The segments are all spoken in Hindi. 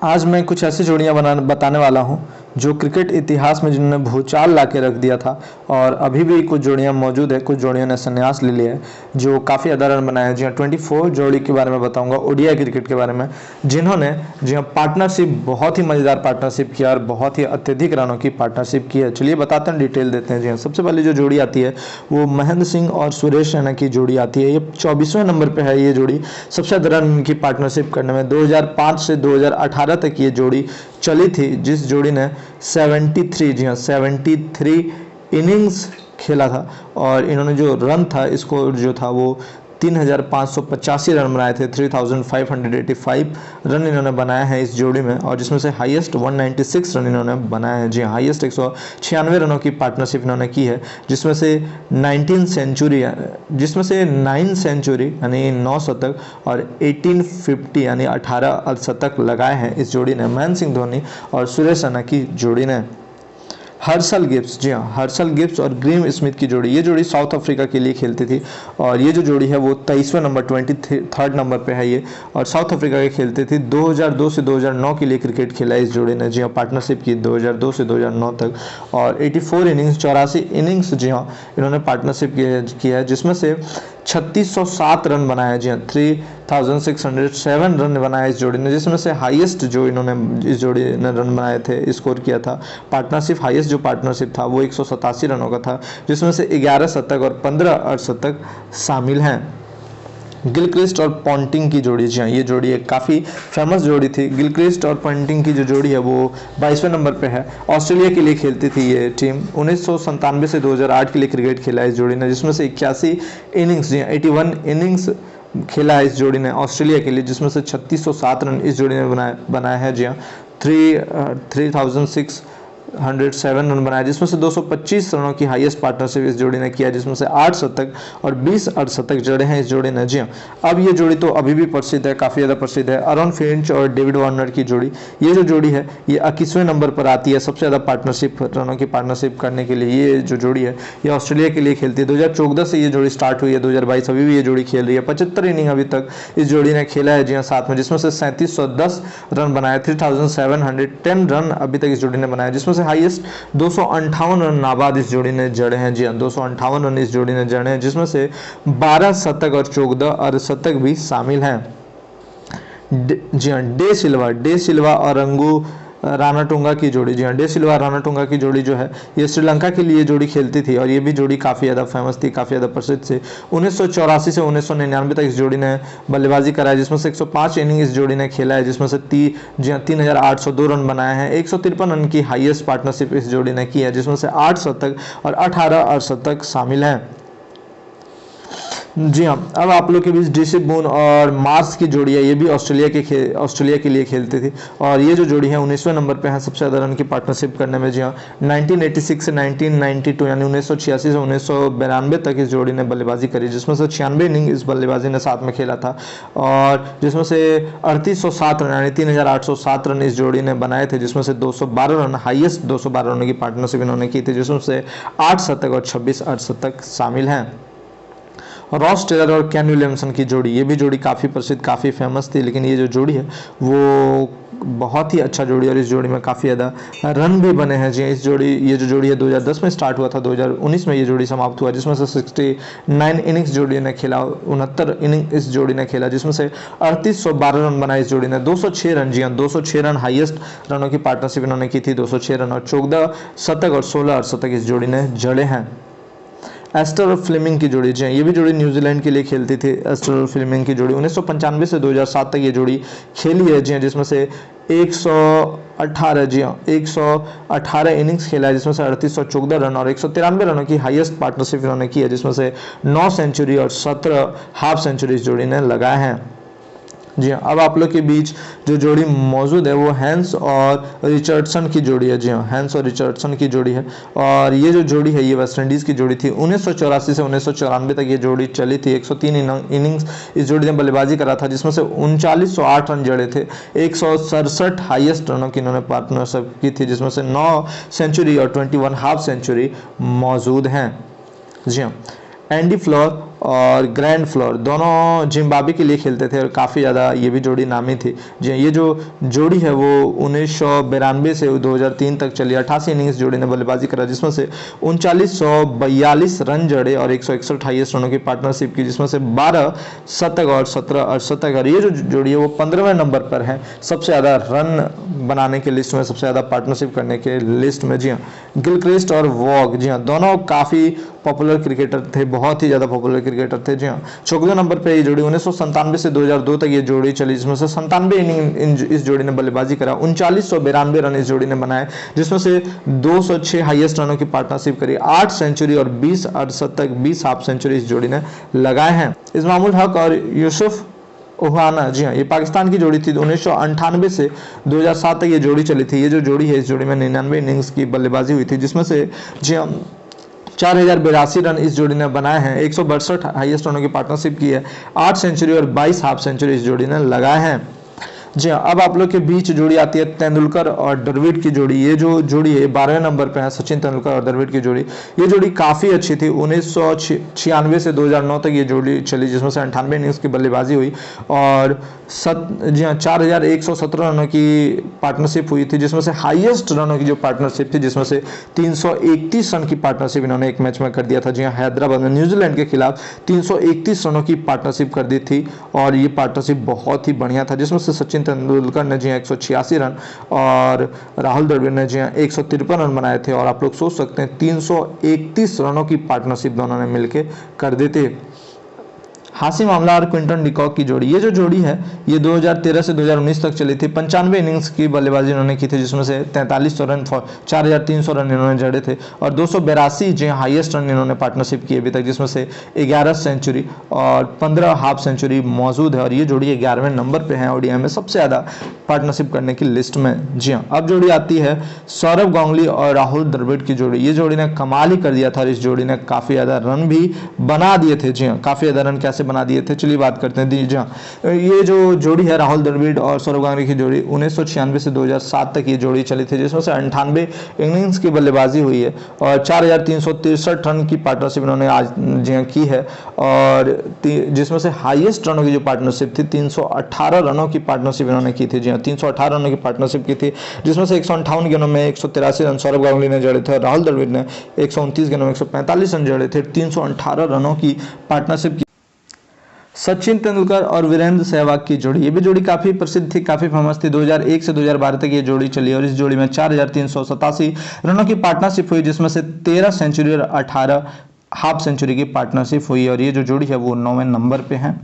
आज मैं कुछ ऐसी जोड़ियां बताने वाला हूं जो क्रिकेट इतिहास में जिन्होंने भूचाल ला के रख दिया था और अभी भी कुछ जोड़ियां मौजूद है, कुछ जोड़ियों ने संन्यास ले लिया है जो काफ़ी ज़्यादा रन बनाए हैं। जी हाँ, 24 जोड़ी के बारे में बताऊंगा ओडीआई क्रिकेट के बारे में, जिन्होंने जी हाँ पार्टनरशिप, बहुत ही मज़ेदार पार्टनरशिप किया और बहुत ही अत्यधिक रनों की पार्टनरशिप की है। चलिए बताते हैं, डिटेल देते हैं। जी हाँ, सबसे पहले जो जोड़ी आती है वो महेंद्र सिंह और सुरेश रैना की जोड़ी आती है। ये 24वें नंबर पर है। ये जोड़ी सबसे ज़्यादा रन की पार्टनरशिप करने में 2005 से 2018 तक ये जोड़ी चली थी, जिस जोड़ी ने 73, जी हाँ 73 इनिंग्स खेला था और इन्होंने जो रन था, स्कोर जो था वो 3585 रन बनाए थे। 3585 रन इन्होंने बनाए हैं इस जोड़ी में, और जिसमें से हाईएस्ट 196 रन इन्होंने बनाए हैं। जी हाँ, हाईएस्ट 196 रनों की पार्टनरशिप इन्होंने की है, जिसमें से 19 सेंचुरी, जिसमें से 9 सेंचुरी यानी 9 शतक और 1850 यानी 18 अर्धशतक लगाए हैं इस जोड़ी ने, महेंद्र सिंह धोनी और सुरेश रैना की जोड़ी ने। हर्षल गिब्स, जी हाँ हर्षल गिब्स और ग्रीम स्मिथ की जोड़ी, ये जोड़ी साउथ अफ्रीका के लिए खेलती थी और ये जो जोड़ी है वो 23वें नंबर 23rd नंबर पे है ये, और साउथ अफ्रीका के खेलते थे। 2002 से 2009 के लिए क्रिकेट खेला इस जोड़ी ने। जी हाँ, पार्टनरशिप की 2002 से 2009 तक, और 84 इनिंग्स 84 इनिंग्स जी हाँ इन्होंने पार्टनरशिप किया है, जिसमें से 3607 रन बनाए। जी हाँ, 3607 रन बनाए इस जोड़ी ने, जिसमें से हाईएस्ट जो इन्होंने इस जोड़ी ने रन बनाए थे, स्कोर किया था पार्टनरशिप, हाईएस्ट जो पार्टनरशिप था वो 187 रनों का था, जिसमें से 11 शतक और 15 अर्धशतक शामिल हैं। गिलक्रिस्ट और पॉन्टिंग की जोड़ी, जी हाँ ये जोड़ी एक काफ़ी फेमस जोड़ी थी। गिलक्रिस्ट और पॉन्टिंग की जो जोड़ी है वो 22वें नंबर पे है। ऑस्ट्रेलिया के लिए खेलती थी ये टीम। 1997 से 2008 के लिए क्रिकेट खेला इस जोड़ी ने, जिसमें से 81 इनिंग्स, जी 81 इनिंग्स खेला है इस जोड़ी ने ऑस्ट्रेलिया के लिए, जिसमें से 3607 रन इस जोड़ी ने बनाए हैं। जी हाँ, 3607 रन बनाए, जिसमें से 225 रनों की हाईएस्ट पार्टनरशिप इस जोड़ी ने किया, जिसमें से 8 शतक और 20 अर्धशतक जड़े हैं इस जोड़ी ने। जी हाँ, अब ये जोड़ी तो अभी भी प्रसिद्ध है, काफ़ी ज़्यादा प्रसिद्ध है। अरोन फिंच और डेविड वार्नर की जोड़ी, ये जो जोड़ी है ये 21वें नंबर पर आती है सबसे ज़्यादा पार्टनरशिप, रनों की पार्टनरशिप करने के लिए। ये जो जोड़ी है ये ऑस्ट्रेलिया के लिए खेलती है। 2014 से ये जोड़ी स्टार्ट हुई है, 2022 अभी भी ये जोड़ी खेल रही है। 75 इनिंग अभी तक इस जोड़ी ने खेला है, जी हाँ साथ में, जिसमें से 3710 रन बनाए, 3710 रन अभी तक इस जोड़ी ने बनाया, जिसमें से हाईएस्ट 258 रन नाबाद इस जोड़ी ने जड़े हैं। जी हाँ, 258 रन इस जोड़ी ने जड़े हैं, जिसमें से 12 शतक और 14 अर्धशतक भी शामिल हैं। जी हाँ, डे सिल्वा और रंगू रानाटुंगा की जोड़ी, जी हाँ डे सिल्वा रानाटुंगा की जोड़ी जो है ये श्रीलंका के लिए जोड़ी खेलती थी और ये भी जोड़ी काफ़ी ज़्यादा फेमस थी, काफ़ी ज़्यादा प्रसिद्ध थी। 1984 से 1999 तक इस जोड़ी ने बल्लेबाजी कराई, जिसमें से 105 इनिंग इस जोड़ी ने खेला है, जिसमें से 3802 रन बनाए हैं। 153 रन की हाईएस्ट पार्टनरशिप इस जोड़ी ने की है, जिसमें से 8 शतक और 18 अर्धशतक शामिल हैं। जी हाँ, अब आप लोग के बीच डीसी बून और मार्स की जोड़ी है, ये भी ऑस्ट्रेलिया के लिए खेलती थी और ये जो जोड़ी है 19वें नंबर पे है सबसे ज़्यादा रन की पार्टनरशिप करने में। जी हाँ, 1986 से 1992 यानी 1986 से 1992 तक इस जोड़ी ने बल्लेबाजी करी, जिसमें से 96 इनिंग इस बल्लेबाजी ने साथ में खेला था और जिसमें से 3807 रन यानी 3807 रन इस जोड़ी ने बनाए थे, जिसमें से 212 रन, हाईएस्ट 212 रनों की पार्टनरशिप इन्होंने की थी, जिसमें से 8 शतक और 26 अर्धशतक शामिल हैं। रॉस टेलर और केन विलियमसन की जोड़ी, ये भी जोड़ी काफ़ी प्रसिद्ध, काफ़ी फेमस थी, लेकिन ये जो जोड़ी है वो बहुत ही अच्छा जोड़ी और इस जोड़ी में काफ़ी ज़्यादा रन भी बने हैं। जी इस जोड़ी, ये जो जोड़ी है 2010 में स्टार्ट हुआ था, 2019 में ये जोड़ी समाप्त हुआ, जिसमें से 69 इनिंग्स जोड़ी ने खेला, 69 इनिंग इस जोड़ी ने खेला, जिसमें से 3812 रन बनाए इस जोड़ी ने। 206 रन, जी हाँ 206 रन हाईएस्ट रनों की पार्टनरशिप इन्होंने की थी, 206 रन और 14 शतक और 16 अर्धशतक इस जोड़ी ने जड़े हैं। एस्टर और फ्लेमिंग की जोड़ी, जी ये भी जोड़ी न्यूजीलैंड के लिए खेलती थी। एस्टर और फ्लेमिंग की जोड़ी 1995 से 2007 तक ये जोड़ी खेली है, जी जिसमें से 118, जी हाँ 118 इनिंग्स खेला है, जिसमें से 3814 रन और 193 रनों की हाईएस्ट पार्टनरशिप इन्होंने की है, जिसमें से 9 सेंचुरी और 17 हाफ सेंचुरी इस जोड़ी ने लगाए हैं। जी हाँ, अब आप लोग के बीच जो जोड़ी मौजूद है वो हैंस और रिचर्डसन की जोड़ी है। जी हाँ, हैंस और रिचर्डसन की जोड़ी है और ये जो जोड़ी है ये वेस्ट इंडीज़ की जोड़ी थी। 1984 से 1994 तक ये जोड़ी चली थी। 103 इनिंग्स इस जोड़ी ने बल्लेबाजी करा था, जिसमें से 3908 रन जड़े थे। 167 हाईएस्ट रनों की इन्होंने पार्टनरशिप की थी, जिसमें से 9 सेंचुरी और 21 हाफ सेंचुरी मौजूद हैं। जी हाँ, एंडी फ्लोर और ग्रैंड फ्लोर, दोनों जिम्बाब्वे के लिए खेलते थे और काफ़ी ज़्यादा ये भी जोड़ी नामी थी। जी ये जो जोड़ी है वो 1992 से 2003 तक चली। 88 इनिंग्स जोड़ी ने बल्लेबाजी करा, जिसमें से 3942 रन जड़े और 161 हाईएस्ट रनों की पार्टनरशिप की, जिसमें से 12 शतक और 17 अर्धशतक। और ये जो जोड़ी है वो 15वें नंबर पर है सबसे ज़्यादा रन बनाने के लिस्ट में, सबसे ज़्यादा पार्टनरशिप करने के लिस्ट में। जी हाँ, गिलक्रिस्ट और वॉग, जी हाँ, दोनों काफ़ी पॉपुलर क्रिकेटर थे, बहुत ही ज़्यादा पॉपुलर क्रिकेटर थे। जी हाँ, 14वें नंबर पे ये जोड़ी 1997 से 2002 तक ये जोड़ी चली, जिसमें से 97 इनिंग इस जोड़ी ने बल्लेबाजी करा। 3992 रन इस जोड़ी ने बनाए, जिसमें से 206 हाईएस्ट रनों की पार्टनरशिप करी। 8 सेंचुरी और 20 अर्धशतक, 20 हाफ सेंचुरी इस जोड़ी ने लगाए हैं। इस्मामुल हक और यूसुफ ओहाना, जी हाँ, ये पाकिस्तान की जोड़ी थी। 1998 से 2007 तक ये जोड़ी चली थी। ये जो जोड़ी है, इस जोड़ी में 99 इनिंग्स की बल्लेबाजी हुई थी, जिसमें से जी हाँ 4082 रन इस जोड़ी ने बनाए हैं। 162 हाईएस्ट रनों की पार्टनरशिप की है। 8 सेंचुरी और 22 हाफ सेंचुरी इस जोड़ी ने लगाए हैं। जी हाँ, अब आप लोग के बीच जोड़ी आती है तेंदुलकर और द्रविड़ की जोड़ी। ये जो जोड़ी है 12वें नंबर पे है, सचिन तेंदुलकर और द्रविड़ की जोड़ी। ये जोड़ी काफ़ी अच्छी थी। 1996 से 2009 तक ये जोड़ी चली, जिसमें से 98 इनिंग्स की बल्लेबाजी हुई और जी हाँ 4117 रनों की पार्टनरशिप हुई थी, जिसमें से हाईएस्ट रनों की जो पार्टनरशिप थी, जिसमें से 331 रन की पार्टनरशिप इन्होंने एक मैच में कर दिया था। जी हाँ, हैदराबाद में न्यूजीलैंड के खिलाफ 331 रनों की पार्टनरशिप कर दी थी और ये पार्टनरशिप बहुत ही बढ़िया था, जिसमें से सचिन तेंदुलकर ने जी 186 रन और राहुल द्रविड़ ने जी 153 रन बनाए थे। और आप लोग सोच सकते हैं 331 रनों की पार्टनरशिप दोनों ने मिलकर कर दी थी। हाशिम आमला और क्विंटन डिकॉक की जोड़ी, ये जो जोड़ी है ये 2013 से 2019 तक चली थी। 95 इनिंग्स की बल्लेबाजी इन्होंने की थी, जिसमें से 4300 रन 4300 रन इन्होंने जड़े थे और 282 जो हाईएस्ट रन इन्होंने पार्टनरशिप की अभी तक, जिसमें से 11 सेंचुरी और 15 हाफ सेंचुरी मौजूद है। और ये जोड़ी 11वें नंबर पे है ओडीआई में सबसे ज़्यादा पार्टनरशिप करने की लिस्ट में। जी हाँ, अब जोड़ी आती है सौरव गांगुली और राहुल द्रविड़ की जोड़ी। ये जोड़ी ने कमाल ही कर दिया था और इस जोड़ी ने काफ़ी ज़्यादा रन भी बना दिए थे। जी हाँ, काफ़ी ज़्यादा रन कैसे बना दिए थे, चलिए बात करते हैं। जी हाँ, ये जो जोड़ी है राहुल द्रविड़ और सौरव गांगुली की जोड़ी 1996 से 2007 तक ये जोड़ी चली थी, जिसमें से 98 इनिंग्स की बल्लेबाजी हुई है और 4363 रन की पार्टनरशिप इन्होंने आज जी हाँ की है। और जिसमें से हाईएस्ट रनों की जो पार्टनरशिप थी 318 रनों की पार्टनरशिप इन्होंने की थी। जी हाँ, 318 रनों की पार्टनरशिप की थी, जिसमें से 158 गेंदों में 183 रन सौरव गांगुली ने जड़े थे और राहुल द्रविड़ ने 129 गेंदों में 145 रन जड़े थे। 318 रनों की पार्टनरशिप की। सचिन तेंदुलकर और वीरेंद्र सहवाग की जोड़ी, ये भी जोड़ी काफ़ी प्रसिद्ध थी, काफ़ी फेमस थी। 2001 से 2012 तक ये जोड़ी चली और इस जोड़ी में 4387 रनों की पार्टनरशिप हुई, जिसमें से 13 सेंचुरी और 18 हाफ सेंचुरी की पार्टनरशिप हुई। और ये जो जोड़ी है वो 9वें नंबर पे है।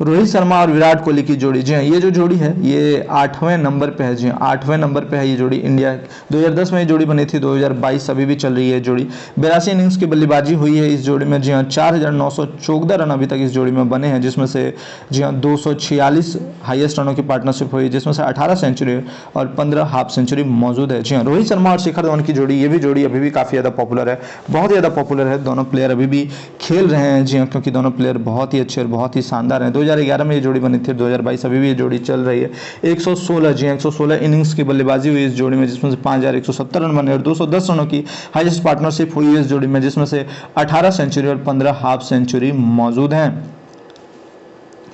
रोहित शर्मा और विराट कोहली की जोड़ी, जी हाँ, ये जो जोड़ी है ये 8वें नंबर पे है। जी हाँ, 8वें नंबर पे है ये जोड़ी। इंडिया 2010 में ये जोड़ी बनी थी, 2022 अभी भी चल रही है जोड़ी। 82 इनिंग्स की बल्लेबाजी हुई है इस जोड़ी में। जी हाँ, 4914 रन अभी तक इस जोड़ी में बने हैं, जिसमें से जी हाँ 246 हाईएस्ट रनों की पार्टनरशिप हुई, जिसमें से 18 सेंचुरी और 15 हाफ सेंचुरी मौजूद है। जी हाँ, रोहित शर्मा और शिखर धवन की जोड़ी, ये भी जोड़ी अभी भी काफ़ी ज़्यादा पॉपुलर है, बहुत ज़्यादा पॉपुलर है। दोनों प्लेयर अभी भी खेल रहे हैं। जी हाँ, क्योंकि दोनों प्लेयर बहुत ही अच्छे और बहुत ही शानदार हैं। 2011 में ये जोड़ी बनी थी, 2022 अभी भी ये जोड़ी चल रही है। 116 जी 116 इनिंग्स की बल्लेबाजी हुई इस जोड़ी में, जिसमें से 5170 रन बने और 210 रनों की हाईएस्ट पार्टनरशिप हुई इस जोड़ी में, जिसमें से 18 सेंचुरी और 15 हाफ सेंचुरी मौजूद हैं।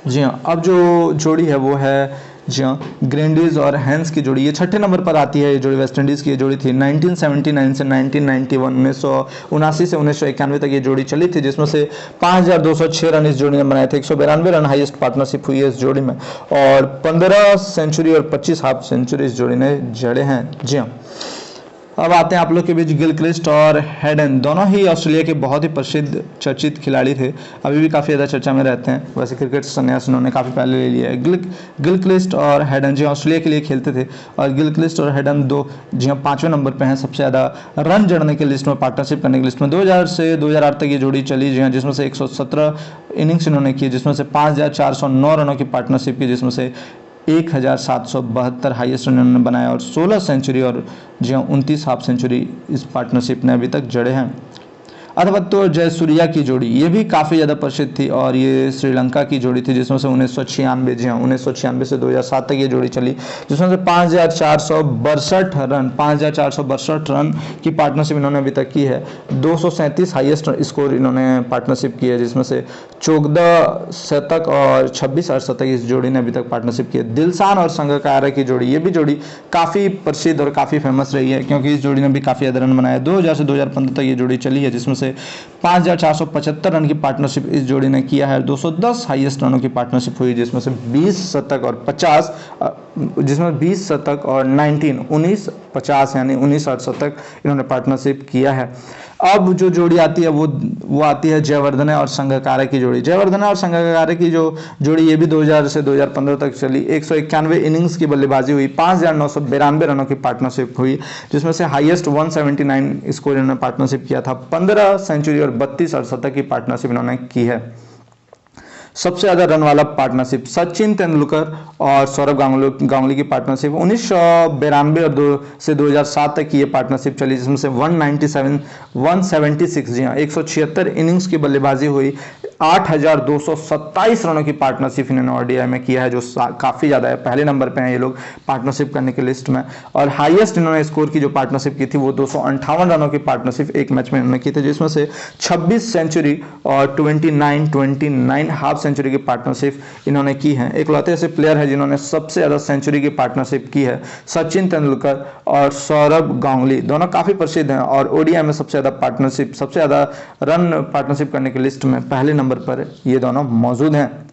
जी हाँ, अब जो जोड़ी है वो है जी हाँ ग्रैंडिस और हैंस की जोड़ी। ये 6ठे नंबर पर आती है। ये जोड़ी वेस्ट इंडीज़ की ये जोड़ी थी। 1979 से 1991 1979 से 1991 तक ये जोड़ी चली थी, जिसमें से 5206 रन इस जोड़ी ने बनाए थे। 192 रन हाईएस्ट पार्टनरशिप हुई है इस जोड़ी में और 15 सेंचुरी और 25 हाफ सेंचुरी इस जोड़ी ने जड़े हैं। जी हाँ, अब आते हैं आप लोग के बीच गिलक्रिस्ट और हेडन। दोनों ही ऑस्ट्रेलिया के बहुत ही प्रसिद्ध चर्चित खिलाड़ी थे, अभी भी काफ़ी ज़्यादा चर्चा में रहते हैं। वैसे क्रिकेट से संन्यास उन्होंने काफ़ी पहले ले लिया है। गिलक्रिस्ट और हेडन जी ऑस्ट्रेलिया के लिए खेलते थे और गिलक्रिस्ट और हेडन दो जी हाँ 5वें नंबर पे हैं सबसे ज़्यादा रन जड़ने के लिस्ट में, पार्टनरशिप करने की लिस्ट में। 2000 से 2008 तक ये जोड़ी चली जी हाँ, जिसमें से 117 इनिंग्स इन्होंने की, जिसमें से 5409 रनों की पार्टनरशिप की, जिसमें से 1772 हाईएस्ट रन इन्होंने बनाया और 16 सेंचुरी और जी हाँ 29 हाफ सेंचुरी इस पार्टनरशिप ने अभी तक जड़े हैं। अथवा तो जयसूर्या की जोड़ी, ये भी काफ़ी ज़्यादा प्रसिद्ध थी और ये श्रीलंका की जोड़ी थी, जिसमें से 1996, जी हाँ 1996 से 2007 तक ये जोड़ी चली, जिसमें से 5,462 रन की पार्टनरशिप इन्होंने अभी तक की है। 237 हाईएस्ट स्कोर इन्होंने पार्टनरशिप की है, जिसमें से 14 शतक और 26 अर्धशतक इस जोड़ी ने अभी तक पार्टनरशिप की है। दिलशान और संगकारा की जोड़ी, ये भी जोड़ी काफ़ी प्रसिद्ध और काफ़ी फेमस रही है, क्योंकि इस जोड़ी ने भी काफ़ी ज़्यादा रन बनाया। 2000 से 2015 तक ये जोड़ी चली है, जिसमें से 5,475 रन की पार्टनरशिप इस जोड़ी ने किया है। 210 हाईएस्ट रनों की पार्टनरशिप हुई, जिसमें से 20 शतक और 50, जिसमें 20 शतक और 19 50 यानी 19 अर्धशतक इन्होंने पार्टनरशिप किया है। अब जो जोड़ी आती है वो आती है जयवर्धने और संगकारा की जोड़ी। जयवर्धने और संगकारा की जो जोड़ी, ये भी 2000 से 2015 तक चली। 191 इनिंग्स की बल्लेबाजी हुई, 5,992 रनों की पार्टनरशिप हुई, जिसमें से हाईएस्ट 179 स्कोर इन्होंने पार्टनरशिप किया था। 15 सेंचुरी और 32 अर्धशतक की पार्टनरशिप इन्होंने की है। सबसे ज़्यादा रन वाला पार्टनरशिप सचिन तेंदुलकर और सौरभ गांगुली की पार्टनरशिप 1992 और से 2007 तक की ये पार्टनरशिप चली, जिसमें से 176 जी हाँ 176 इनिंग्स की बल्लेबाजी हुई, 8,227 रनों की पार्टनरशिप इन्होंने ओडीआई में किया है, जो काफ़ी ज़्यादा है। पहले नंबर पे हैं ये लोग पार्टनरशिप करने की लिस्ट में। और हाईएस्ट इन्होंने स्कोर की जो पार्टनरशिप की थी वो 258 रनों की पार्टनरशिप एक मैच में इन्होंने की थी, जिसमें से 26 सेंचुरी और 29 हाफ सेंचुरी की पार्टनरशिप इन्होंने की है। एकलौते ऐसे प्लेयर है जिन्होंने सबसे ज़्यादा सेंचुरी की पार्टनरशिप की है, सचिन तेंदुलकर और सौरभ गांगुली, दोनों काफ़ी प्रसिद्ध हैं। और ओडीआई में सबसे ज़्यादा पार्टनरशिप, सबसे ज़्यादा रन पार्टनरशिप करने की लिस्ट में पहले नंबर पर ये दोनों मौजूद हैं।